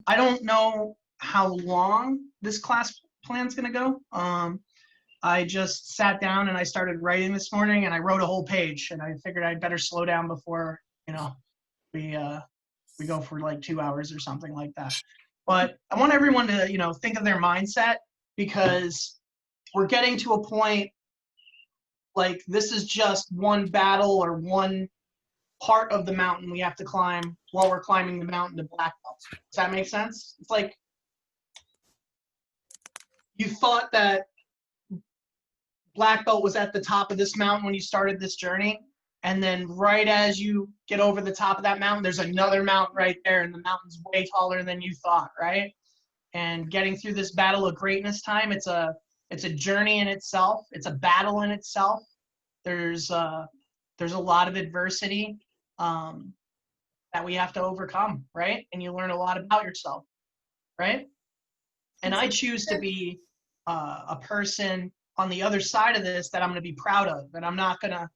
I don't know how long this class plan's gonna go. I just sat down and I started writing this morning, and I wrote a whole page, and I figured I'd better slow down before, we we go for like 2 hours or something like that. But I want everyone to, think of their mindset, because we're getting to a point, like, this is just one battle or one part of the mountain we have to climb while we're climbing the mountain to black belt. Does that make sense? It's like you thought that black belt was at the top of this mountain when you started this journey, and then right as you get over the top of that mountain, there's another mountain right there, and the mountain's way taller than you thought, right? And getting through this battle of greatness time, it's a journey in itself. It's a battle in itself. There's a lot of adversity, that we have to overcome, right? And you learn a lot about yourself, right? And I choose to be a person on the other side of this that I'm going to be proud of, and I'm not going to,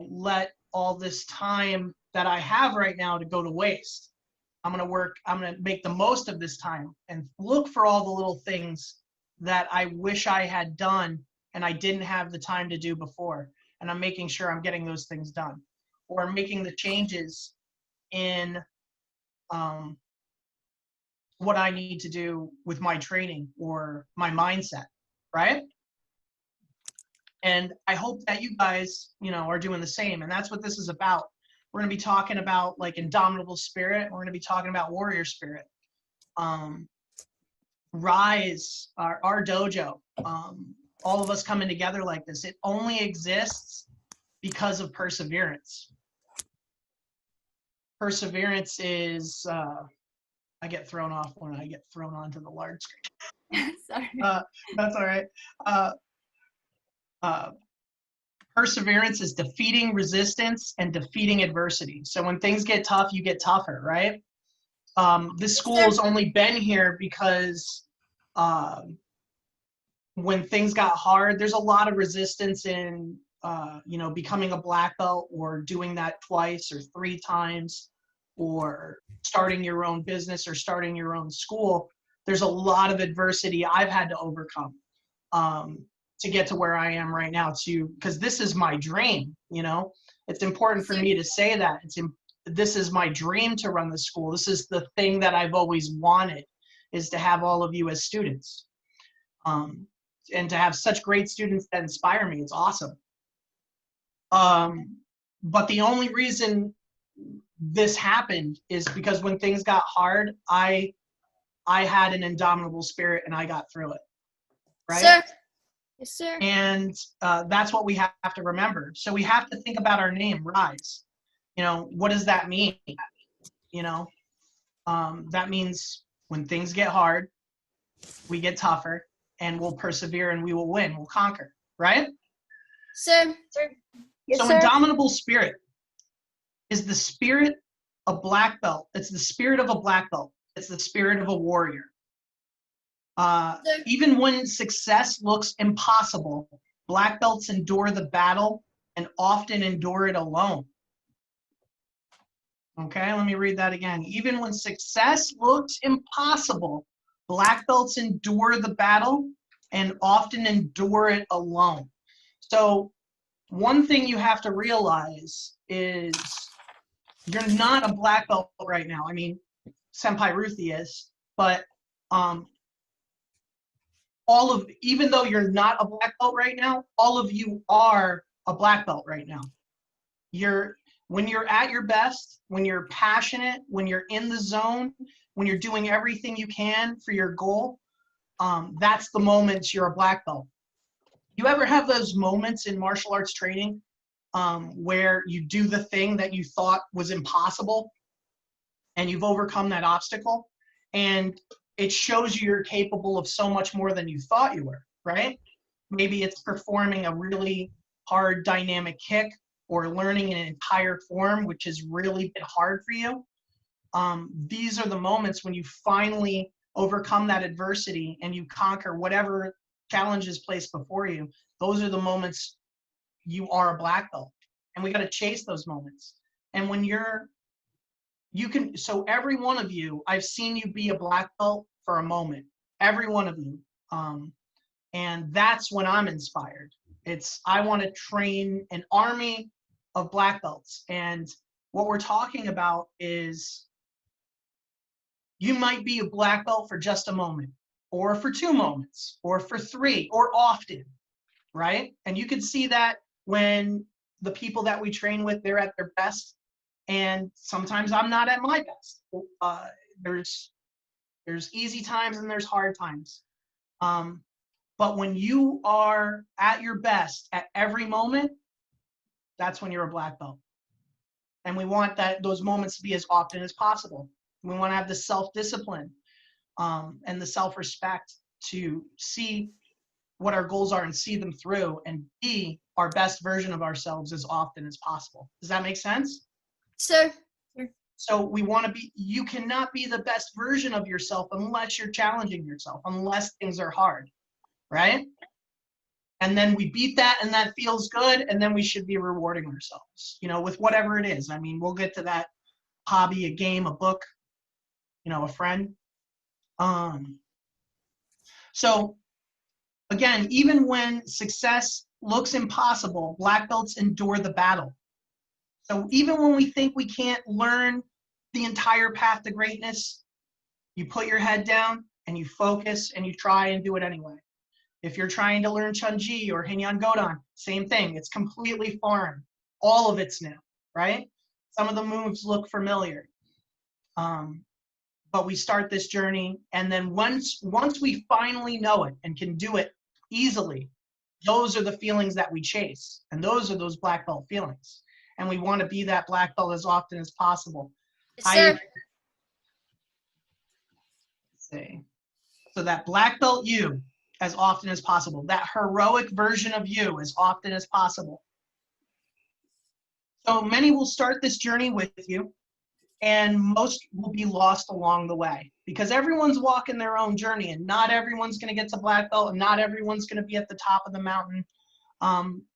let all this time that I have right now to go to waste. I'm going to work, I'm going to make the most of this time and look for all the little things that I wish I had done and I didn't have the time to do before. And I'm making sure I'm getting those things done, or making the changes in what I need to do with my training or my mindset, right? And I hope that you guys, are doing the same. And that's what this is about. We're going to be talking about like indomitable spirit. We're going to be talking about warrior spirit. Rise, our dojo, all of us coming together like this. It only exists because of perseverance. Perseverance is, I get thrown off when I get thrown onto the large screen. Sorry. That's all right. Perseverance is defeating resistance and defeating adversity. So when things get tough, you get tougher, right? This school has only been here because when things got hard, there's a lot of resistance in, becoming a black belt, or doing that twice or 3 times, or starting your own business or starting your own school. There's a lot of adversity I've had to overcome to get to where I am right now, because this is my dream. It's important for me to say that this is my dream to run the school. This is the thing that I've always wanted, is to have all of you as students, and to have such great students that inspire me. It's awesome. But the only reason this happened is because when things got hard, I had an indomitable spirit and I got through it. Right? Sir. Yes, sir. And that's what we have to remember. So we have to think about our name, Rise. What does that mean? That means when things get hard, we get tougher, and we'll persevere, and we will win. We'll conquer, right? Sir. Yes, so sir. Indomitable spirit is the spirit of black belt. It's the spirit of a black belt. It's the spirit of a warrior. Even when success looks impossible, black belts endure the battle and often endure it alone. Okay, let me read that again. Even when success looks impossible, black belts endure the battle and often endure it alone. So one thing you have to realize is you're not a black belt right now. I mean, Senpai Ruthie is, but even though you're not a black belt right now, all of you are a black belt right now. When you're at your best, when you're passionate, when you're in the zone, when you're doing everything you can for your goal, that's the moments you're a black belt. You ever have those moments in martial arts training where you do the thing that you thought was impossible and you've overcome that obstacle, and it shows you're capable of so much more than you thought you were, right? Maybe it's performing a really hard dynamic kick, or learning an entire form, which has really been hard for you. These are the moments when you finally overcome that adversity and you conquer whatever challenges placed before you. Those are the moments you are a black belt. And we got to chase those moments. And when you're so every one of you, I've seen you be a black belt for a moment, every one of you. And that's when I'm inspired. I want to train an army of black belts. And what we're talking about is you might be a black belt for just a moment, or for 2 moments, or for 3, or often, right? And you can see that when the people that we train with, they're at their best. And sometimes I'm not at my best. There's easy times and there's hard times. But when you are at your best at every moment, that's when you're a black belt. And we want those moments to be as often as possible. We want to have the self-discipline and the self-respect to see what our goals are and see them through and be our best version of ourselves as often as possible. Does that make sense? Sir. So we want to you cannot be the best version of yourself unless you're challenging yourself, unless things are hard, right? And then we beat that and that feels good. And then we should be rewarding ourselves, with whatever it is. I mean, we'll get to that hobby, a game, a book, a friend. So again, even when success looks impossible, black belts endure the battle. So even when we think we can't learn the entire path to greatness, you put your head down and you focus and you try and do it anyway. If you're trying to learn Chun-Ji or Hinyan Godan, same thing. It's completely foreign. All of it's new, right? Some of the moves look familiar. But we start this journey, and then once we finally know it and can do it easily, those are the feelings that we chase, and those are those black belt feelings. And we want to be that black belt as often as possible. Yes, sir. So that black belt you as often as possible, that heroic version of you as often as possible. So many will start this journey with you, and most will be lost along the way because everyone's walking their own journey, and not everyone's going to get to black belt, and not everyone's going to be at the top of the mountain.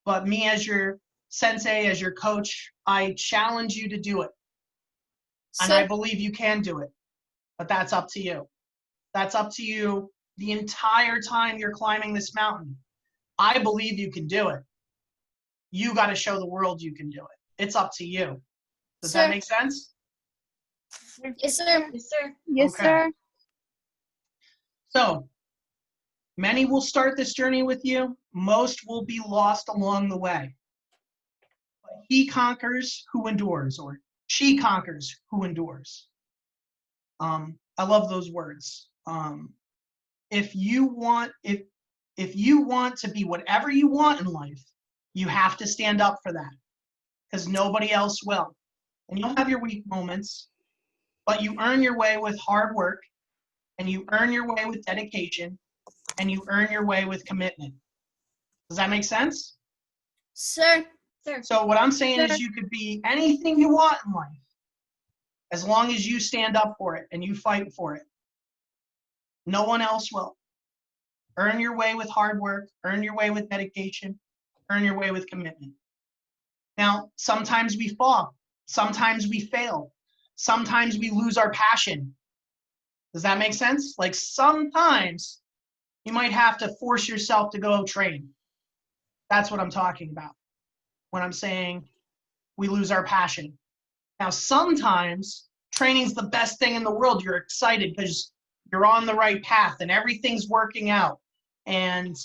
But me as your sensei, as your coach, I challenge you to do it. And I believe you can do it, but that's up to you. That's up to you the entire time you're climbing this mountain. I believe you can do it. You got to show the world you can do it. It's up to you. Does that make sense? Yes, sir. Yes, sir. Yes, Okay. sir. So many will start this journey with you. Most will be lost along the way. But he conquers who endures, or she conquers who endures. I love those words. If you want to be whatever you want in life, you have to stand up for that, because nobody else will. And you'll have your weak moments, but you earn your way with hard work, and you earn your way with dedication, and you earn your way with commitment. Does that make sense? Sir. So what I'm saying is you could be anything you want in life, as long as you stand up for it and you fight for it. No one else will. Earn your way with hard work, earn your way with dedication, earn your way with commitment. Now, sometimes we fall, sometimes we fail, sometimes we lose our passion. Does that make sense? Like sometimes you might have to force yourself to go train. That's what I'm talking about when I'm saying we lose our passion. Now, sometimes training's the best thing in the world. You're excited because you're on the right path and everything's working out. And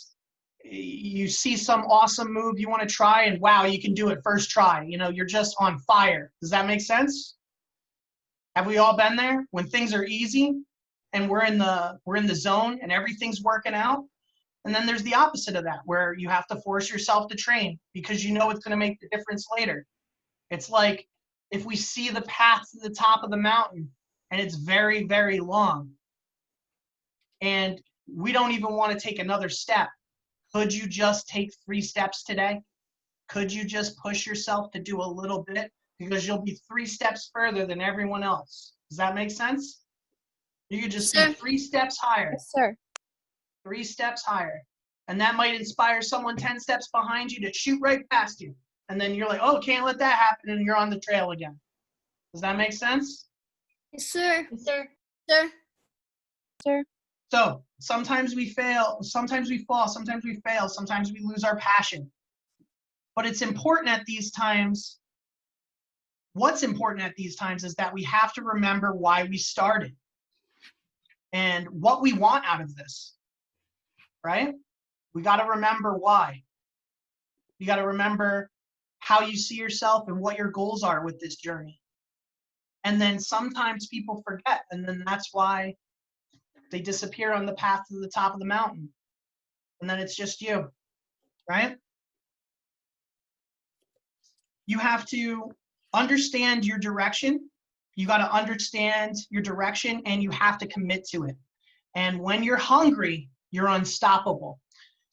you see some awesome move you want to try, and wow, you can do it first try. You're just on fire. Does that make sense? Have we all been there when things are easy and we're in the zone and everything's working out? And then there's the opposite of that, where you have to force yourself to train because you know it's going to make the difference later. It's like if we see the path to the top of the mountain and it's very, very long, and we don't even want to take another step. Could you just take 3 steps today? Could you just push yourself to do a little bit? Because you'll be 3 steps further than everyone else. Does that make sense? You could just be 3 steps higher. Yes, sir. 3 steps higher. And that might inspire someone 10 steps behind you to shoot right past you. And then you're like, oh, can't let that happen. And you're on the trail again. Does that make sense? Yes, sir. Yes, sir. Sir. Sir. So sometimes we fail, sometimes we fall, sometimes we fail, sometimes we lose our passion. But it's important at these times, what's important at these times is that we have to remember why we started and what we want out of this, right? We got to remember why. You got to remember how you see yourself and what your goals are with this journey. And then sometimes people forget, and then that's why they disappear on the path to the top of the mountain. And then it's just you, right? You have to understand your direction. You got to understand your direction and you have to commit to it. And when you're hungry, you're unstoppable.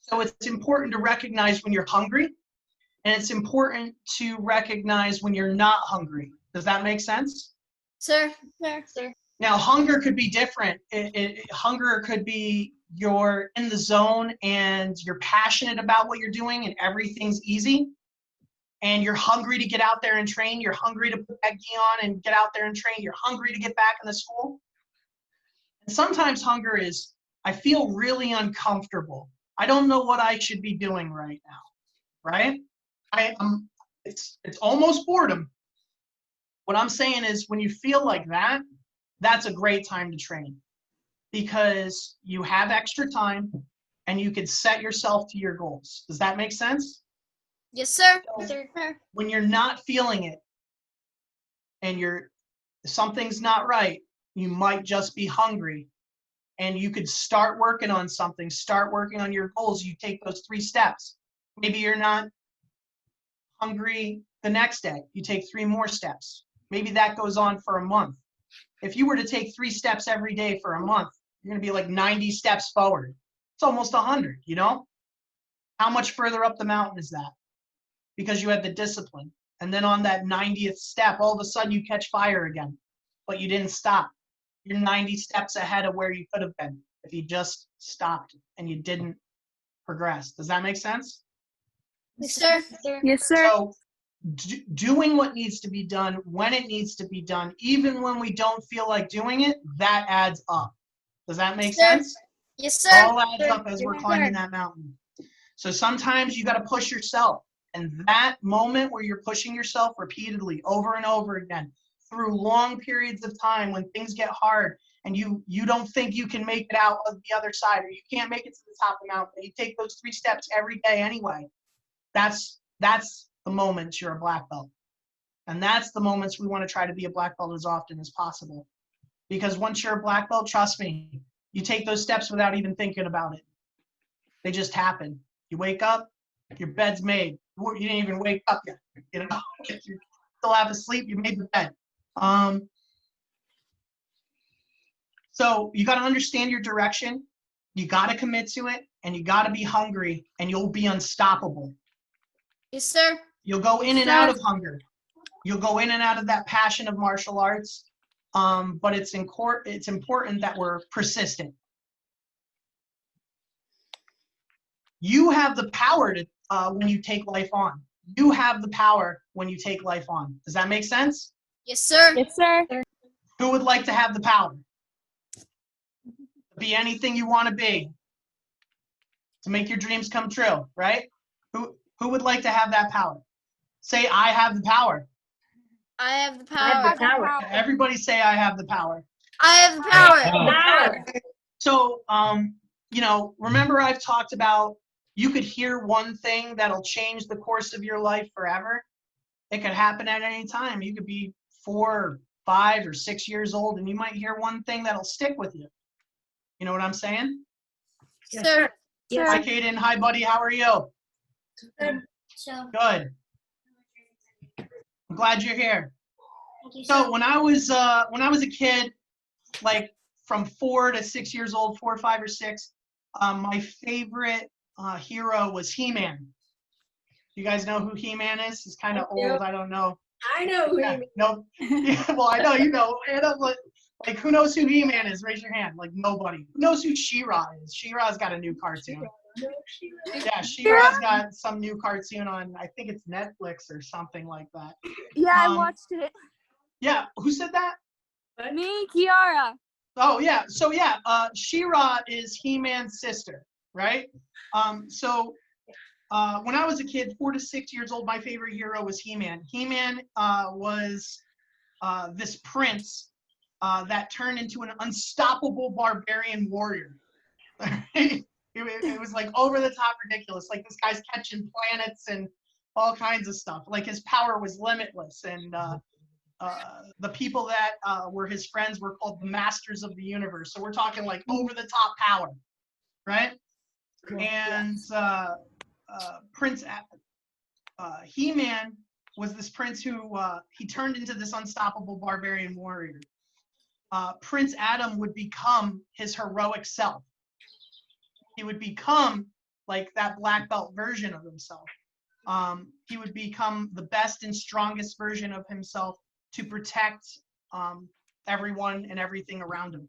So it's important to recognize when you're hungry, and it's important to recognize when you're not hungry. Does that make sense? Sir. Sir. Sir. Now, hunger could be different. Hunger could be you're in the zone and you're passionate about what you're doing and everything's easy. And you're hungry to get out there and train. You're hungry to put that gi on and get out there and train. You're hungry to get back in the school. And sometimes hunger is, I feel really uncomfortable. I don't know what I should be doing right now, right? It's almost boredom. What I'm saying is when you feel like that, that's a great time to train because you have extra time and you can set yourself to your goals. Does that make sense? Yes, sir. So, Sir. when you're not feeling it and something's not right, you might just be hungry and you could start working on something, start working on your goals. You take those 3 steps. Maybe you're not hungry the next day. You take 3 more steps. Maybe that goes on for a month. If you were to take 3 steps every day for a month, you're going to be like 90 steps forward. It's almost 100, you know? How much further up the mountain is that? Because you had the discipline. And then on that 90th step, all of a sudden you catch fire again, but you didn't stop. You're 90 steps ahead of where you could have been if you just stopped and you didn't progress. Does that make sense? Yes, sir. Yes, sir. So doing what needs to be done when it needs to be done, even when we don't feel like doing it, that adds up. Does that make sense? Yes, It sir. all adds up as we're climbing that mountain. So sometimes you got to push yourself. And that moment where you're pushing yourself repeatedly over and over again through long periods of time when things get hard and you don't think you can make it out of the other side or you can't make it to the top of the mountain, but you take those 3 steps every day anyway. That's the moments you're a black belt. And that's the moments we want to try to be a black belt as often as possible. Because once you're a black belt, trust me, you take those steps without even thinking about it. They just happen. You wake up, your bed's made. You didn't even wake up yet. You know, you still have to sleep. You made the bed. So you got to understand your direction. You got to commit to it, and you got to be hungry, and you'll be unstoppable. Yes, sir. You'll go in and out of hunger. You'll go in and out of that passion of martial arts. But it's important that we're persistent. You have the power to when you take life on. You have the power when you take life on. Does that make sense? Yes, sir. Yes, sir. Who would like to have the power? Be anything you want to be. To make your dreams come true, right? Who would like to have that power? Say, I have the power. I have the power. Everybody say, I have the power. I have the power. So, you know, remember I've talked about you could hear one thing that'll change the course of your life forever. It could happen at any time. You could be 4, 5, or 6 years old, and you might hear one thing that'll stick with you. You know what I'm saying? Yes, sir. Hi, Kaden. Hi, buddy. How are you? Good. Good. I'm glad you're here. So when I was a kid, like from 4 to 6 years old, 4, 5, or 6, my favorite hero was He-Man. You guys know who He-Man is? He's kind of old. I don't know. I know who Yeah, no. Yeah, well, I know you know. Like, who knows who He-Man is? Raise your hand. Like, nobody. Who knows who She-Ra is? She-Ra's got a new cartoon. Yeah, She-Ra's got some new cartoon on, I think it's Netflix or something like that. Yeah, I watched it. Yeah, who said that? Me, Kiara. Oh yeah, so yeah, She-Ra is He-Man's sister, right? When I was a kid, 4 to 6 years old, my favorite hero was He-Man. He-Man was this prince that turned into an unstoppable barbarian warrior. It was like over the top ridiculous. Like this guy's catching planets and all kinds of stuff. Like his power was limitless, and the people that were his friends were called the Masters of the Universe. So we're talking like over the top power, right? And Prince He-Man was this prince who he turned into this unstoppable barbarian warrior. Prince Adam would become his heroic self. He would become like that black belt version of himself. He would become the best and strongest version of himself to protect everyone and everything around him.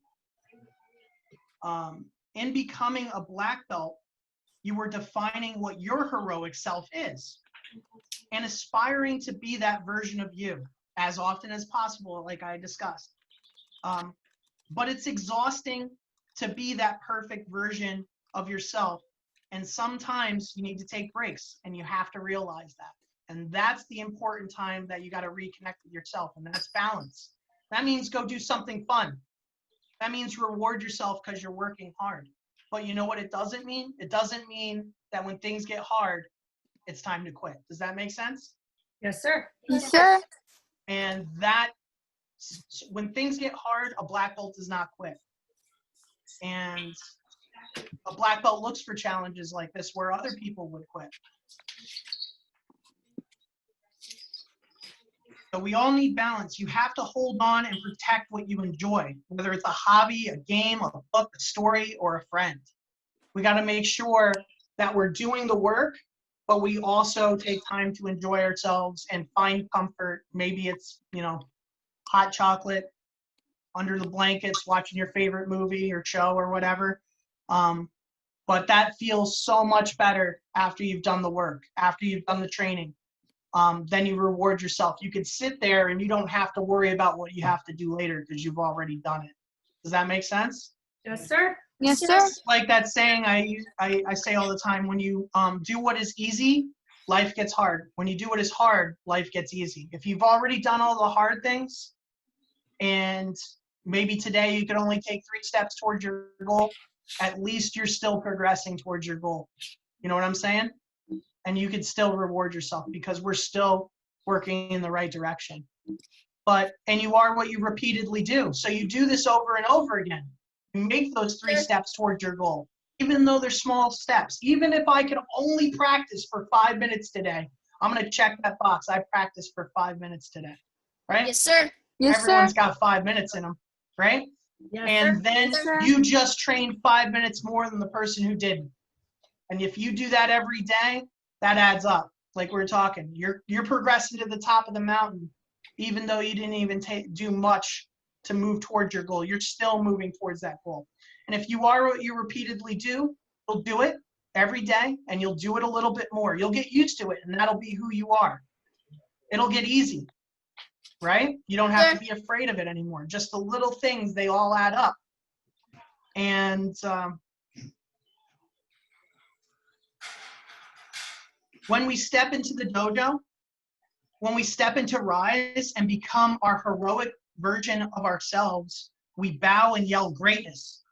In becoming a black belt, you were defining what your heroic self is and aspiring to be that version of you as often as possible, like I discussed. But it's exhausting to be that perfect version of yourself. And sometimes you need to take breaks, and you have to realize that. And that's the important time that you got to reconnect with yourself, and that's balance. That means go do something fun. That means reward yourself because you're working hard. But you know what it doesn't mean? It doesn't mean that when things get hard, it's time to quit. Does that make sense? Yes, sir. Yes, sir. And that, when things get hard, a black belt does not quit. And a black belt looks for challenges like this where other people would quit. So we all need balance. You have to hold on and protect what you enjoy, whether it's a hobby, a game, a book, a story, or a friend. We got to make sure that we're doing the work, but we also take time to enjoy ourselves and find comfort. Maybe it's, hot chocolate under the blankets, watching your favorite movie or show or whatever. But that feels so much better after you've done the work, after you've done the training. Then you reward yourself. You can sit there and you don't have to worry about what you have to do later because you've already done it. Does that make sense? Yes, sir. Yes, sir. Like that saying I say all the time, when you do what is easy, life gets hard. When you do what is hard, life gets easy. If you've already done all the hard things, and maybe today you could only take 3 steps towards your goal, at least you're still progressing towards your goal. You know what I'm saying? And you could still reward yourself because we're still working in the right direction. And you are what you repeatedly do. So you do this over and over again. You make those 3 steps towards your goal, even though they're small steps. Even if I could only practice for 5 minutes today, I'm going to check that box. I practiced for 5 minutes today, right? Yes, sir. Yes, Everyone's sir. got 5 minutes in them, right? Yes, And sir. then Yes, sir. you just trained 5 minutes more than the person who didn't. And if you do that every day, that adds up. Like we're talking, you're progressing to the top of the mountain, even though you didn't even do much to move towards your goal. You're still moving towards that goal. And if you are what you repeatedly do, you'll do it every day, and you'll do it a little bit more. You'll get used to it, and that'll be who you are. It'll get easy, right? You don't have to be afraid of it anymore. Just the little things, they all add up. And when we step into the dojo, when we step into Rise and become our heroic version of ourselves, we bow and yell greatness.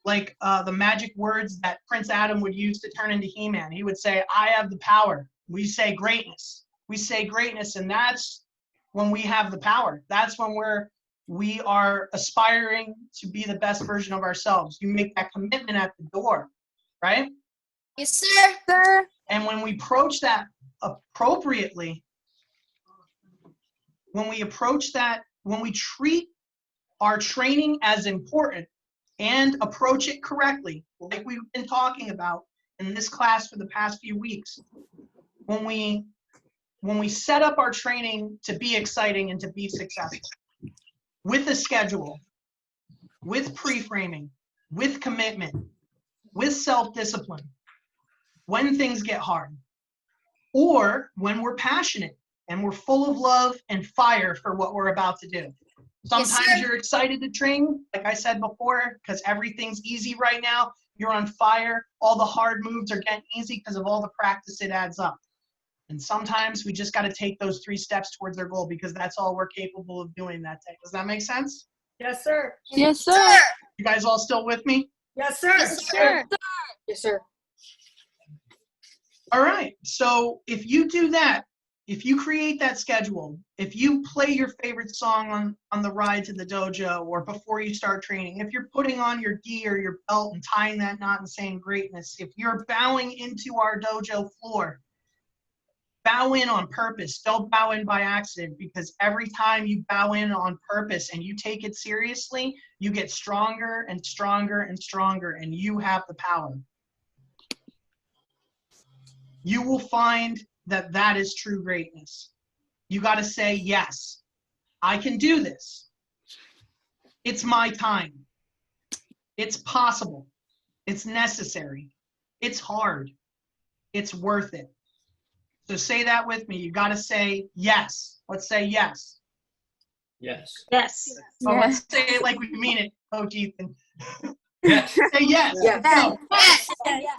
Like the magic words that Prince Adam would use to turn into He-Man. He would say, I have the power. We say greatness. We say greatness, and that's when we have the power. That's when we are aspiring to be the best version of ourselves. You make that commitment at the door, right? Yes, sir. Sir. And when we approach that appropriately, when we treat our training as important and approach it correctly, like we've been talking about in this class for the past few weeks, when we set up our training to be exciting and to be successful, with a schedule, with pre-framing, with commitment, with self-discipline, when things get hard, or when we're passionate and we're full of love and fire for what we're about to do. Sometimes sir. you're excited to train, like I said before, because everything's easy right now. You're on fire. All the hard moves are getting easy because of all the practice it adds up. And sometimes we just got to take those 3 steps towards our goal because that's all we're capable of doing that day. Does that make sense? Yes, sir. Yes, sir. You guys all still with me? Yes, sir. Yes, Sir. Yes, sir. All right. So if you do that, if you create that schedule, if you play your favorite song on the ride to the dojo or before you start training, if you're putting on your gi or your belt and tying that knot and saying greatness, if you're bowing into our dojo floor, bow in on purpose. Don't bow in by accident, because every time you bow in on purpose and you take it seriously, you get stronger and stronger and stronger, and you have the power. You will find that that is true greatness. You got to say, yes, I can do this. It's my time. It's possible. It's necessary. It's hard. It's worth it. So say that with me. You got to say yes. Let's say yes. Yes. Yes. Oh, Yes. let's say it like we mean it, Coach Ethan. Yes. Say yes. Yes. Let's go. Yes.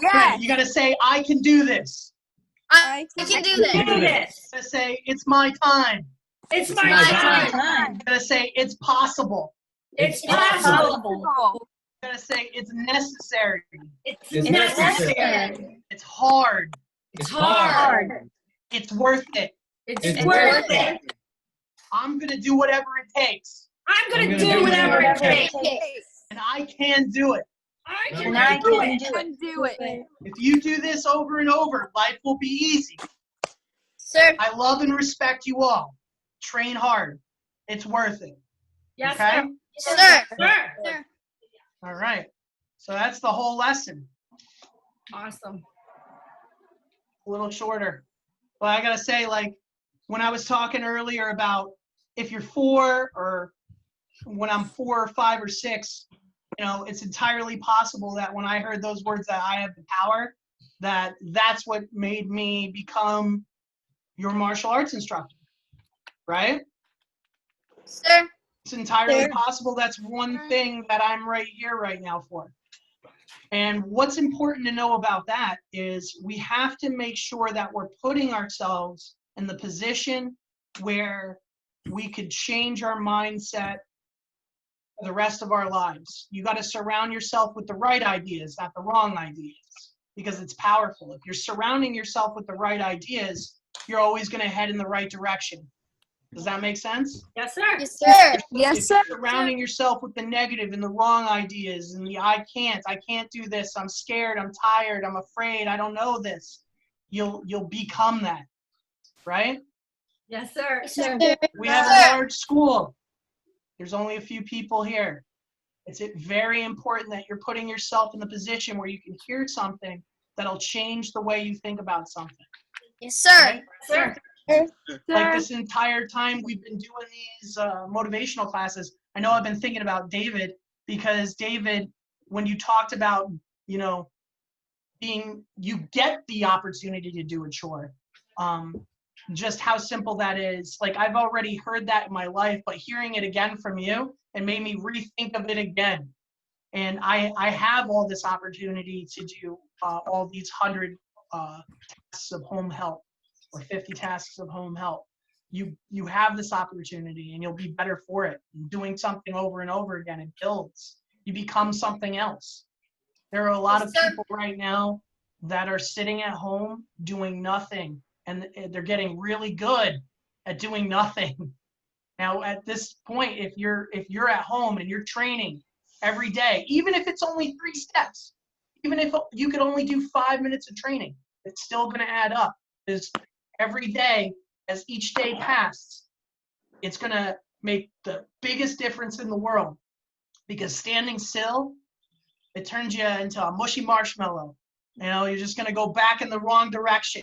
Okay, you got to say, I can do this. I can do Do this. this. You got to say, it's my time. It's my my time. time. You got to say, it's possible. It's possible. possible. You got to say, it's necessary. It's It's necessary. It's hard. It's hard. It's worth it. It's worth it. I'm going to do whatever it takes. I'm I'm gonna gonna do do whatever it whatever it takes. And I can do it. I And can I do it. Do it. If you do this over and over, life will be easy. Sir. I love and respect you all. Train hard. It's worth it. Yes, Okay? sir. Sir. Sir. Sir. All right. So that's the whole lesson. Awesome. A little shorter. But I got to say, like, when I was talking earlier about if you're 4 or when I'm 4 or 5 or 6, you know, it's entirely possible that when I heard those words that I have the power, that's what made me become your martial arts instructor, right? Sir. It's entirely Sure. possible. That's one thing that I'm right here right now for. And what's important to know about that is we have to make sure that we're putting ourselves in the position where we could change our mindset for the rest of our lives. You got to surround yourself with the right ideas, not the wrong ideas, because it's powerful. If you're surrounding yourself with the right ideas, you're always going to head in the right direction. Does that make sense? Yes, sir. Yes, sir. Yes, If sir. you're surrounding yourself with the negative and the wrong ideas and the I can't do this, I'm scared, I'm tired, I'm afraid, I don't know this, you'll become that, right? Yes, sir. Yes, sir. We have a large school. There's only a few people here. It's very important that you're putting yourself in the position where you can hear something that'll change the way you think about something. Yes, sir. Right? Sir. Like this entire time we've been doing these motivational classes, I know I've been thinking about David, because David, when you talked about, you know, you get the opportunity to do a chore, just how simple that is. Like, I've already heard that in my life, but hearing it again from you, it made me rethink of it again. And I have all this opportunity to do all these 100 tasks of home help, or 50 tasks of home help. You have this opportunity and you'll be better for it. And doing something over and over again, it builds. You become something else. There are a lot of Yes, sir. people right now that are sitting at home doing nothing, and they're getting really good at doing nothing. Now, at this point, if you're at home and you're training every day, even if it's only 3 steps, even if you could only do 5 minutes of training, it's still going to add up. Because every day, as each day passes, it's going to make the biggest difference in the world. Because standing still, it turns you into a mushy marshmallow. You know, you're just going to go back in the wrong direction.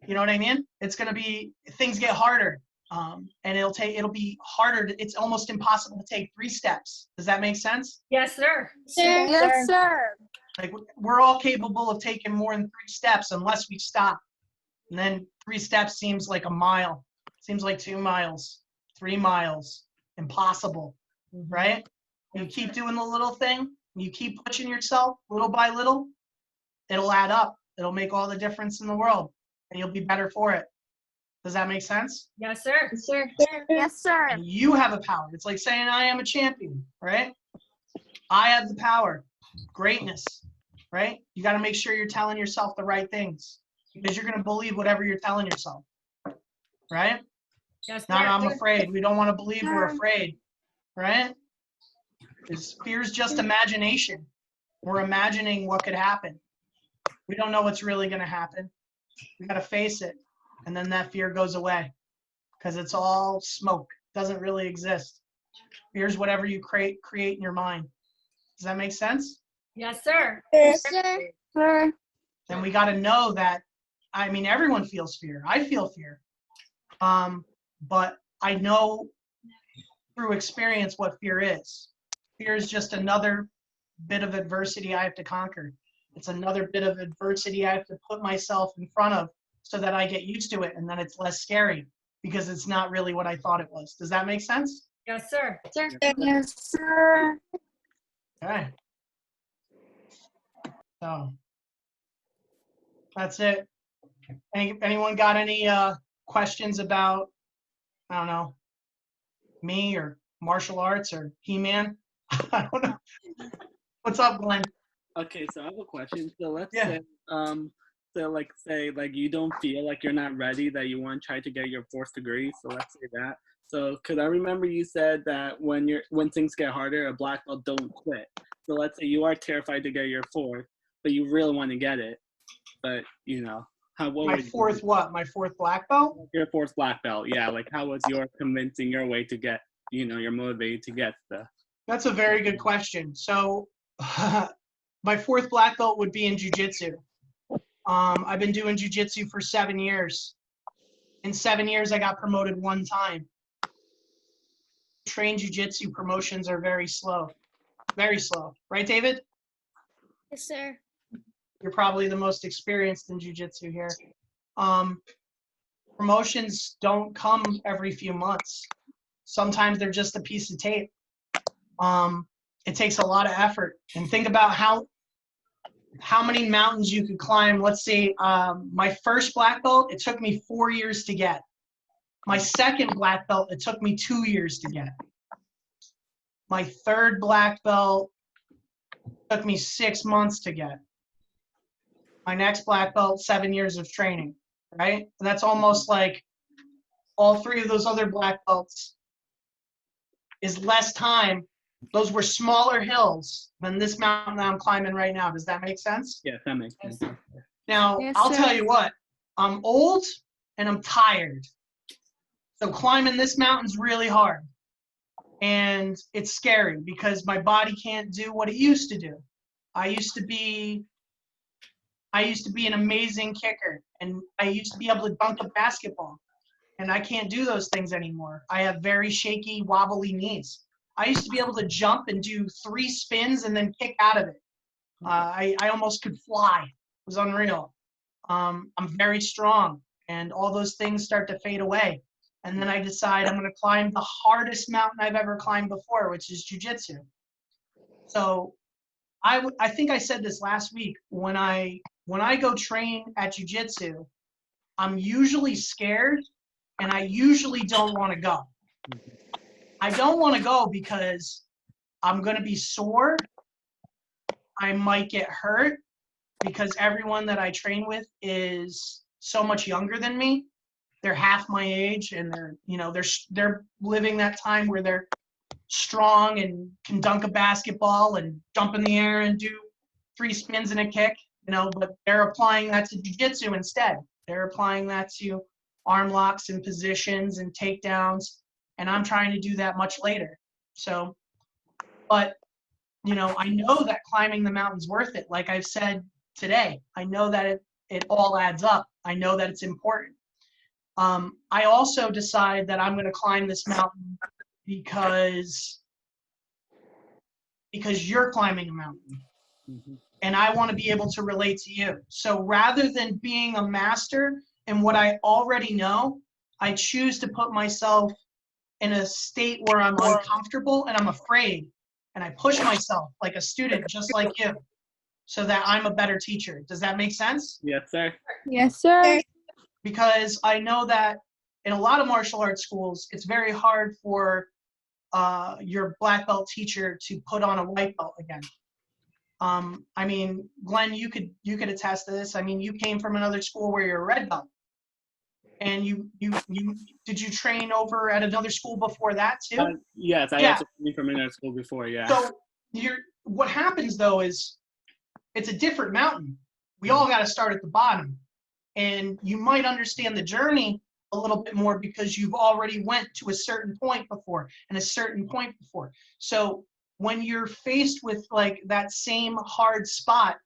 You know what I mean? It's going to be, things get harder. And it'll be harder. It's almost impossible to take 3 steps. Does that make sense? Yes, sir. Sir. Yes, sir. Like, we're all capable of taking more than 3 steps unless we stop. And then 3 steps seems like a mile. Seems like 2 miles, 3 miles, impossible, right? You keep doing the little thing, you keep pushing yourself little by little, it'll add up. It'll make all the difference in the world, and you'll be better for it. Does that make sense? Yes, sir. Sir. Yes, sir. And you have a power. It's like saying, I am a champion, right? I have the power, greatness, right? You got to make sure you're telling yourself the right things, because you're going to believe whatever you're telling yourself, right? Yes, sir. Not I'm afraid. We don't want to believe we're afraid, right? Because fear is just imagination. We're imagining what could happen. We don't know what's really going to happen. We got to face it. And then that fear goes away, because it's all smoke. It doesn't really exist. Fear is whatever you create in your mind. Does that make sense? Yes, sir. Yes, sir. Sir. And we got to know that, I mean, everyone feels fear. I feel fear. But I know through experience what fear is. Fear is just another bit of adversity I have to conquer. It's another bit of adversity I have to put myself in front of so that I get used to it, and then it's less scary because it's not really what I thought it was. Does that make sense? Yes, sir. Sir. Yes, sir. Okay. So that's it. Anyone got any questions about, I don't know, me or martial arts or He-Man? I don't know. What's up, Glenn? Okay, so I have a question. So let's Yeah. say, say you don't feel like you're not ready, that you want to try to get your 4th degree. So let's say that. So, cause I remember you said that when things get harder, a black belt don't quit. So let's say you are terrified to get your 4th, but you really want to get it. But what My would you fourth do? what? My fourth black belt? Your 4th black belt, yeah. Like, how was your convincing your way to get? You're motivated to get the. That's a very good question. So my fourth black belt would be in jiu-jitsu. I've been doing jiu-jitsu for 7 years. In 7 years, I got promoted 1 time. Trained jiu-jitsu promotions are very slow. Very slow. Right, David? Yes, sir. You're probably the most experienced in jiu-jitsu here. Promotions don't come every few months. Sometimes they're just a piece of tape. It takes a lot of effort. And think about how many mountains you could climb. Let's say my first black belt, it took me 4 years to get. My second black belt, it took me 2 years to get. My third black belt took me 6 months to get. My next black belt, 7 years of training, right? And that's almost like all 3 of those other black belts is less time. Those were smaller hills than this mountain that I'm climbing right now. Does that make sense? Yeah, that makes sense. Now, Yes, I'll sir. tell you what, I'm old and I'm tired. So climbing this mountain's really hard. And it's scary because my body can't do what it used to do. I used to be an amazing kicker, and I used to be able to dunk a basketball. And I can't do those things anymore. I have very shaky, wobbly knees. I used to be able to jump and do 3 spins and then kick out of it. I almost could fly. It was unreal. I'm very strong, and all those things start to fade away. And then I decide I'm going to climb the hardest mountain I've ever climbed before, which is jiu-jitsu. So I think I said this last week. When I go train at jiu-jitsu, I'm usually scared, and I usually don't want to go. I don't want to go because I'm going to be sore. I might get hurt because everyone that I train with is so much younger than me. They're half my age, and they're living that time where they're strong and can dunk a basketball and jump in the air and do 3 spins and a kick, but they're applying that to jiu-jitsu instead. They're applying that to arm locks and positions and takedowns, and I'm trying to do that much later. So, but, I know that climbing the mountain's worth it. Like I've said today, I know that it all adds up. I know that it's important. I also decide that I'm going to climb this mountain because you're climbing a mountain. Mm-hmm. And I want to be able to relate to you. So rather than being a master in what I already know, I choose to put myself in a state where I'm uncomfortable and I'm afraid, and I push myself like a student, just like you, so that I'm a better teacher. Does that make sense? Yes, sir. Yes, sir. Because I know that in a lot of martial arts schools, it's very hard for your black belt teacher to put on a white belt again. I mean, Glenn, you could attest to this. I mean, you came from another school where you're a red belt, and you did you train over at another school before that too? Yes, I Yeah. also came from another school before. Yeah. So what happens though is it's a different mountain. We all got to start at the bottom, and you might understand the journey a little bit more because you've already went to a certain point before and a certain point before. So when you're faced with like that same hard spot,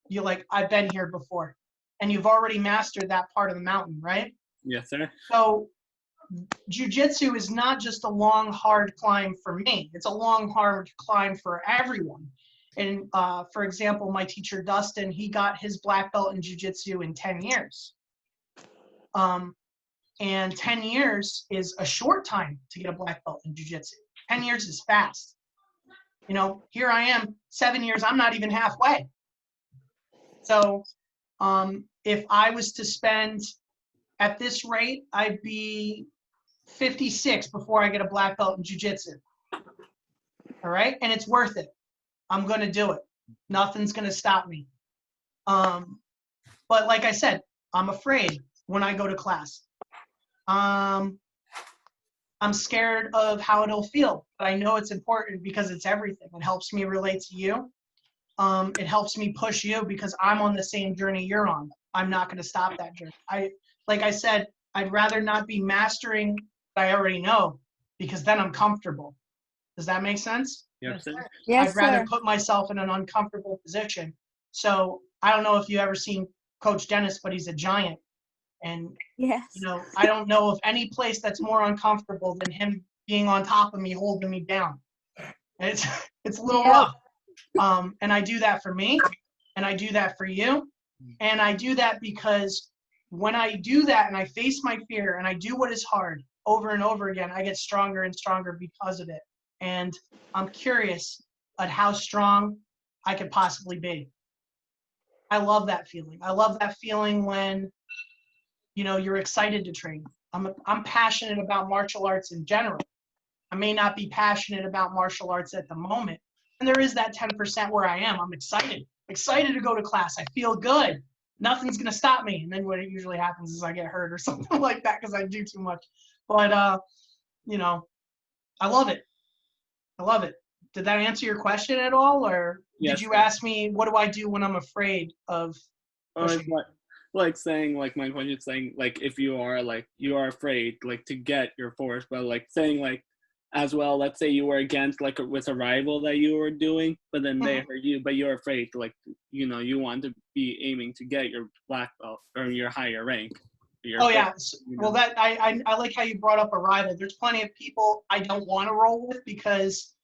you're like, I've been here before, and you've already mastered that part of the mountain, right? Yes, sir. So jiu-jitsu is not just a long, hard climb for me. It's a long, hard climb for everyone. And for example, my teacher, Dustin, he got his black belt in jiu-jitsu in 10 years. And 10 years is a short time to get a black belt in jiu-jitsu. 10 years is fast. You know, here I am, 7 years, I'm not even halfway. So if I was to spend, at this rate, I'd be 56 before I get a black belt in jiu-jitsu. All right, and it's worth it. I'm gonna do it. Nothing's gonna stop me. But like I said, I'm afraid when I go to class. I'm scared of how it'll feel, but I know it's important because it's everything. It helps me relate to you. It helps me push you because I'm on the same journey you're on. I'm not gonna stop that journey. Like I said, I'd rather not be mastering what I already know because then I'm comfortable. Does that make sense? Yes, sir. Yes, I'd rather sir. put myself in an uncomfortable position. So I don't know if you ever seen Coach Dennis, but he's a giant. And, Yes. you know, I don't know of any place that's more uncomfortable than him being on top of me, holding me down. And it's a little Yeah. rough. And I do that for me, and I do that for you. And I do that because when I do that and I face my fear and I do what is hard over and over again, I get stronger and stronger because of it. And I'm curious at how strong I could possibly be. I love that feeling. I love that feeling when, you know, you're excited to train. I'm passionate about martial arts in general. I may not be passionate about martial arts at the moment. And there is that 10% where I am. I'm excited to go to class. I feel good. Nothing's going to stop me. And then what usually happens is I get hurt or something like that because I do too much. But, you know, I love it. I love it. Did that answer your question at all? Or Yes, did you sir. ask me, what do I do when I'm afraid of Or pushing? what? Like saying, like my question is saying, like if you are afraid, like to get your force, but like saying like as well, let's say you were against like with a rival that you were doing, but then they hurt you, but you're afraid, like you know, you want to be aiming to get your black belt or your higher rank. Oh yeah. Well, that I like how you brought up a rival. There's plenty of people I don't want to roll with because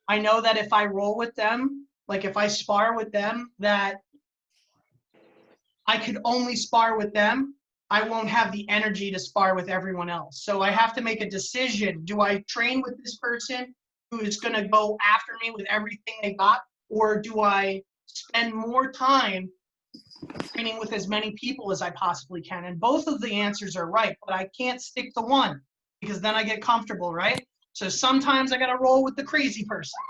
I know that if I roll with them, like if I spar with them, that I could only spar with them. I won't have the energy to spar with everyone else. So I have to make a decision. Do I train with this person who is going to go after me with everything they got? Or do I spend more time training with as many people as I possibly can? And both of the answers are right, but I can't stick to one because then I get comfortable, right? So sometimes I got to roll with the crazy person,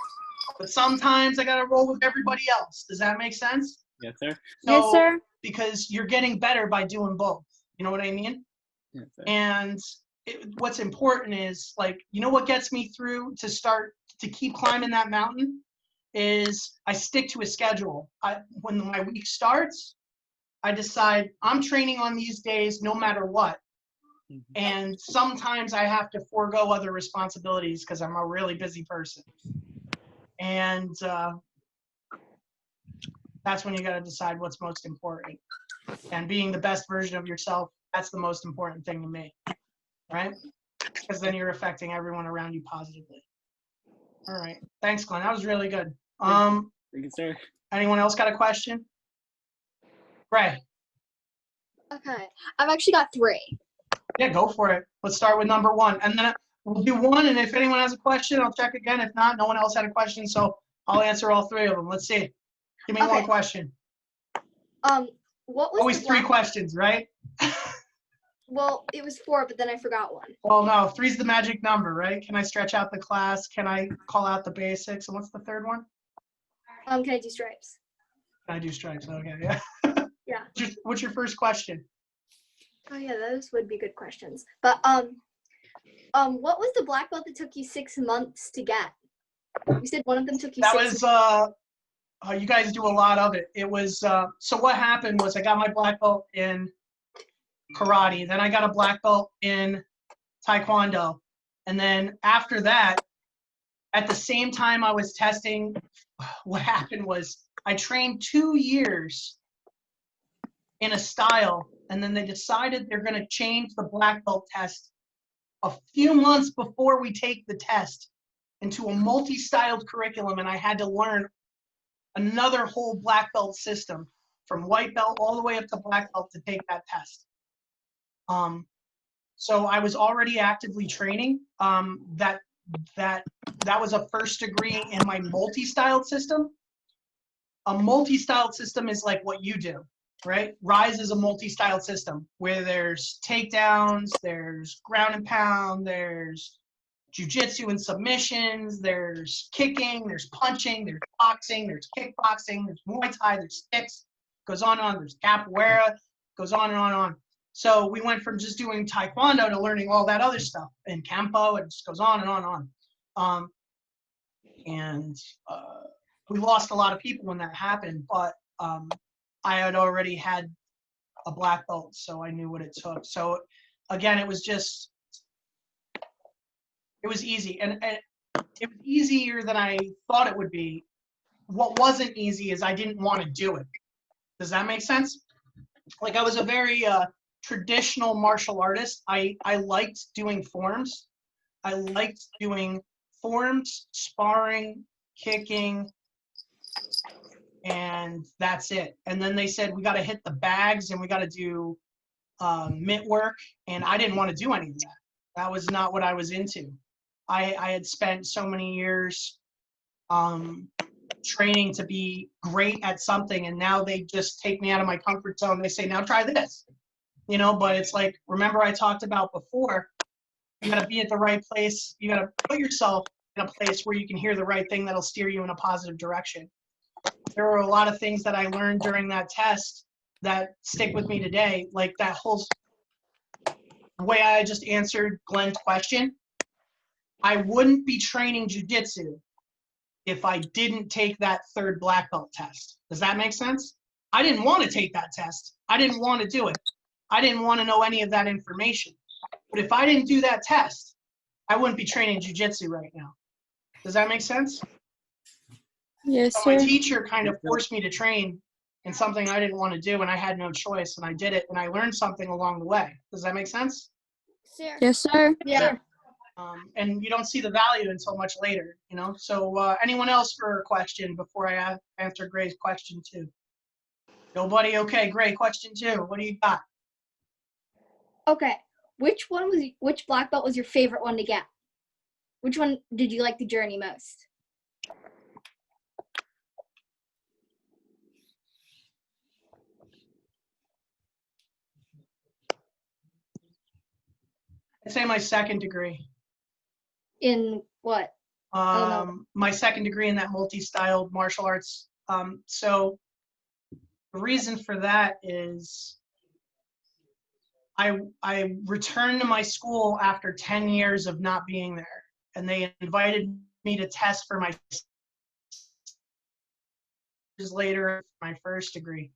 but sometimes I got to roll with everybody else. Does that make sense? Yes, sir. So, Yes, sir. Because you're getting better by doing both. You know what I mean? Yes, sir. And what's important is, like, you know what gets me through to keep climbing that mountain is I stick to a schedule. When my week starts, I decide I'm training on these days no matter what. And sometimes I have to forego other responsibilities because I'm a really busy person. And that's when you got to decide what's most important. And being the best version of yourself, that's the most important thing to me, right? Because then you're affecting everyone around you positively. All right. Thanks, Glenn. That was really good. Thank you, sir. Anyone else got a question? Gray. Okay. I've actually got 3. Yeah, go for it. Let's start with number 1. And then we'll do 1, and if anyone has a question, I'll check again. If not, no one else had a question, so I'll answer all 3 of them. Let's see. Give me one Okay. question. What was Always the 3 black- questions, right? Well, it was 4, but then I forgot one. Well, no, 3's the magic number, right? Can I stretch out the class? Can I call out the basics? And what's the 3rd one? Can I do stripes? Can I do stripes? Okay, yeah. Yeah. What's your first question? Oh yeah, those would be good questions. But what was the black belt that took you 6 months to get? You said one of them took you That 6 was, you guys do a lot of it. It was, so what happened was I got my black belt in karate, then I got a black belt in taekwondo. And then after that, at the same time I was testing, what happened was I trained 2 years in a style, and then they decided they're going to change the black belt test a few months before we take the test into a multi-styled curriculum, and I had to learn another whole black belt system from white belt all the way up to black belt to take that test. So I was already actively training. That was a first degree in my multi-styled system. A multi-styled system is like what you do, right? Rise is a multi-styled system where there's takedowns, there's ground and pound, there's jujitsu and submissions, there's kicking, there's punching, there's boxing, there's kickboxing, there's Muay Thai, there's sticks, goes on and on, there's capoeira, goes on and on and on. So we went from just doing taekwondo to learning all that other stuff, and kempo, it just goes on and on and on. We lost a lot of people when that happened, but I had already had a black belt, so I knew what it took. So again, it was easy, and it was easier than I thought it would be. What wasn't easy is I didn't want to do it. Does that make sense? Like, I was a very traditional martial artist. I liked doing forms. I liked doing forms, sparring, kicking, and that's it. And then they said, we got to hit the bags and we got to do mitt work. And I didn't want to do any of that. That was not what I was into. I had spent so many years training to be great at something, and now they just take me out of my comfort zone. They say, now try this, you know, but it's like, remember I talked about before, you got to be at the right place. You got to put yourself in a place where you can hear the right thing that'll steer you in a positive direction. There were a lot of things that I learned during that test that stick with me today, like that whole way I just answered Glenn's question. I wouldn't be training jujitsu if I didn't take that 3rd black belt test. Does that make sense? I didn't want to take that test. I didn't want to do it. I didn't want to know any of that information. But if I didn't do that test, I wouldn't be training jujitsu right now. Does that make sense? Yes, So my sir. teacher kind of forced me to train in something I didn't want to do, and I had no choice, and I did it, and I learned something along the way. Does that make sense? Sir. Yes, sir. Yeah. And you don't see the value until much later, you know? So anyone else for a question before I answer Gray's question 2? Nobody? Okay, Gray, question 2. What do you got? Okay. Which black belt was your favorite one to get? Which one did you like the journey most? I'd say my 2nd degree. In what? know. My 2nd degree in that multi-styled martial arts. So the reason for that is I returned to my school after 10 years of not being there, and they invited me to test for my years later, my 1st degree.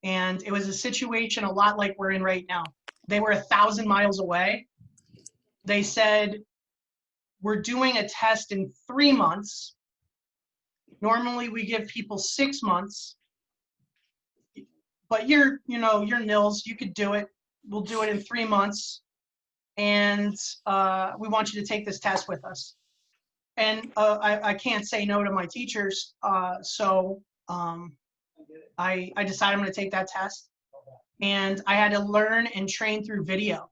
And it was a situation a lot like we're in right now. They were 1,000 miles away. They said, we're doing a test in 3 months. Normally we give people 6 months, but you're nils, you could do it. We'll do it in 3 months. And we want you to take this test with us. And I can't say no to my teachers. So I decided I'm gonna take that test. And I had to learn and train through video.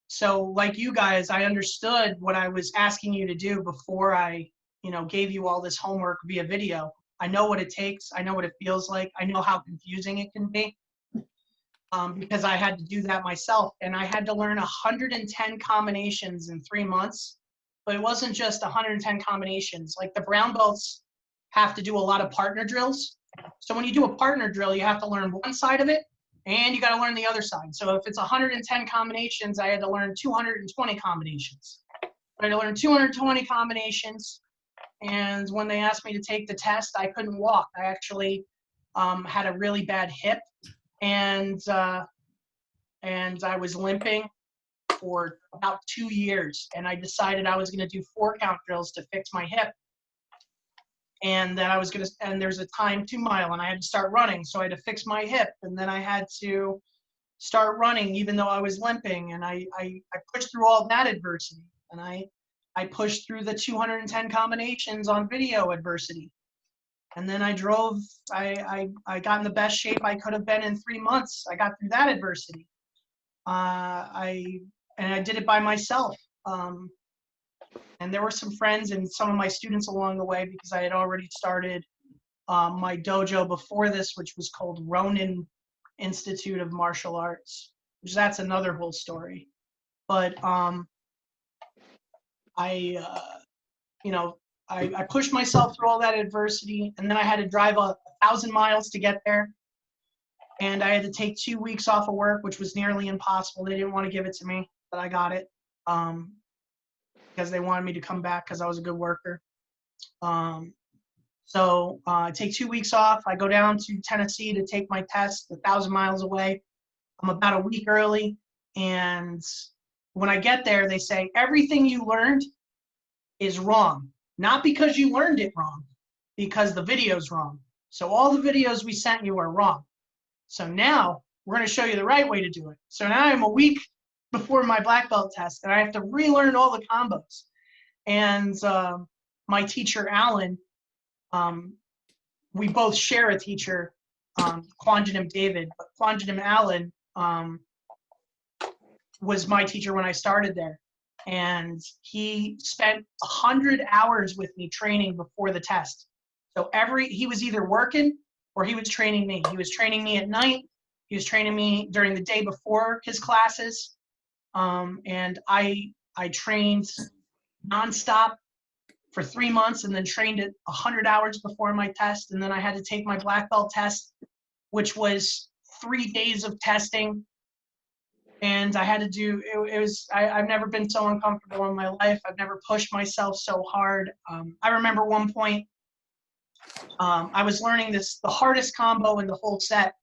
So like you guys, I understood what I was asking you to do before I, gave you all this homework via video. I know what it takes. I know what it feels like. I know how confusing it can be. Because I had to do that myself, and I had to learn 110 combinations in 3 months. But it wasn't just 110 combinations. Like the brown belts have to do a lot of partner drills. So when you do a partner drill, you have to learn one side of it, and you got to learn the other side. So if it's 110 combinations, I had to learn 220 combinations. I had to learn 220 combinations, and when they asked me to take the test, I couldn't walk. I actually had a really bad hip, and I was limping for about 2 years, and I decided I was going to do 4 count drills to fix my hip. And then and there's a time 2 mile, and I had to start running. So I had to fix my hip, and then I had to start running even though I was limping. And I pushed through all that adversity, and I pushed through the 210 combinations on video adversity. And then I got in the best shape I could have been in 3 months. I got through that adversity. I did it by myself. And there were some friends and some of my students along the way, because I had already started my dojo before this, which was called Ronin Institute of Martial Arts, which that's another whole story. But I pushed myself through all that adversity, and then I had to drive 1,000 miles to get there. And I had to take 2 weeks off of work, which was nearly impossible. They didn't want to give it to me, but I got it. Because they wanted me to come back because I was a good worker. So I take 2 weeks off. I go down to Tennessee to take my test, 1,000 miles away. I'm about a week early. And when I get there, they say, everything you learned is wrong. Not because you learned it wrong, because the video's wrong. So all the videos we sent you are wrong. So now we're going to show you the right way to do it. So now I'm a week before my black belt test, and I have to relearn all the combos. And my teacher, Alan, we both share a teacher, Quanjinim David, but Quanjinim Alan was my teacher when I started there. And he spent 100 hours with me training before the test. So he was either working or he was training me. He was training me at night. He was training me during the day before his classes. And I trained nonstop for 3 months, and then trained it 100 hours before my test. And then I had to take my black belt test, which was 3 days of testing. And I had to do, I've never been so uncomfortable in my life. I've never pushed myself so hard. I remember one point, I was learning the hardest combo in the whole set,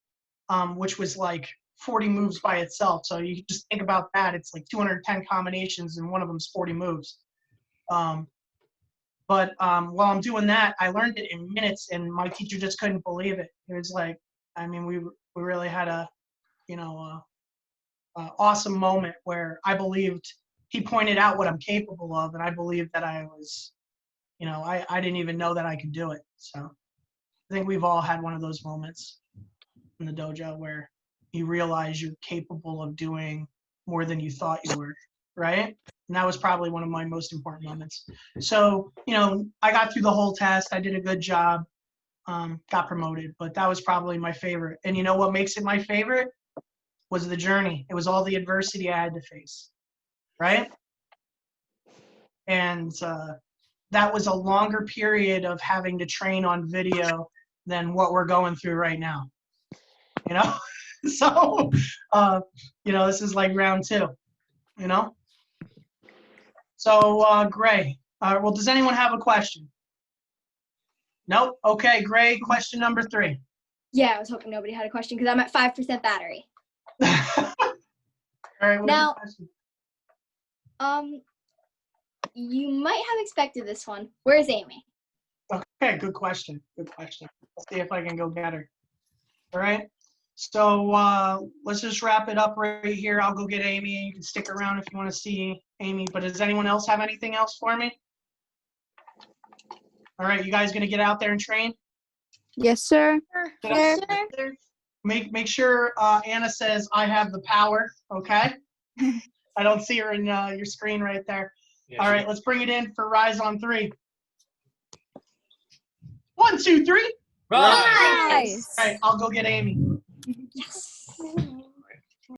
which was like 40 moves by itself. So you just think about that. It's like 210 combinations, and one of them's 40 moves. But while I'm doing that, I learned it in minutes, and my teacher just couldn't believe it. It was like, I mean, we really had a awesome moment where I believed, he pointed out what I'm capable of, and I believed that I was, I didn't even know that I could do it. So I think we've all had one of those moments in the dojo where you realize you're capable of doing more than you thought you were, right? And that was probably one of my most important moments. So, I got through the whole test. I did a good job, got promoted, but that was probably my favorite. And you know what makes it my favorite? Was the journey. It was all the adversity I had to face, right? And that was a longer period of having to train on video than what we're going through right now, So, this is like round 2, So, Gray, well, does anyone have a question? Nope. Okay, Gray, question number 3. Yeah, I was hoping nobody had a question because I'm at 5% battery. All right. What's Now, your question? you might have expected this one. Where's Amy? Okay, good question. Good question. Let's see if I can go get her. All right. So let's just wrap it up right here. I'll go get Amy, and you can stick around if you want to see Amy. But does anyone else have anything else for me? All right, you guys gonna get out there and train? Yes, sir. Make sure Anna says I have the power. Okay. I don't see her in your screen right there. Yeah, All right, let's bring it in for Rise on 3. 1, 2, 3. Rise. Nice. All right, I'll go get Amy. Yes.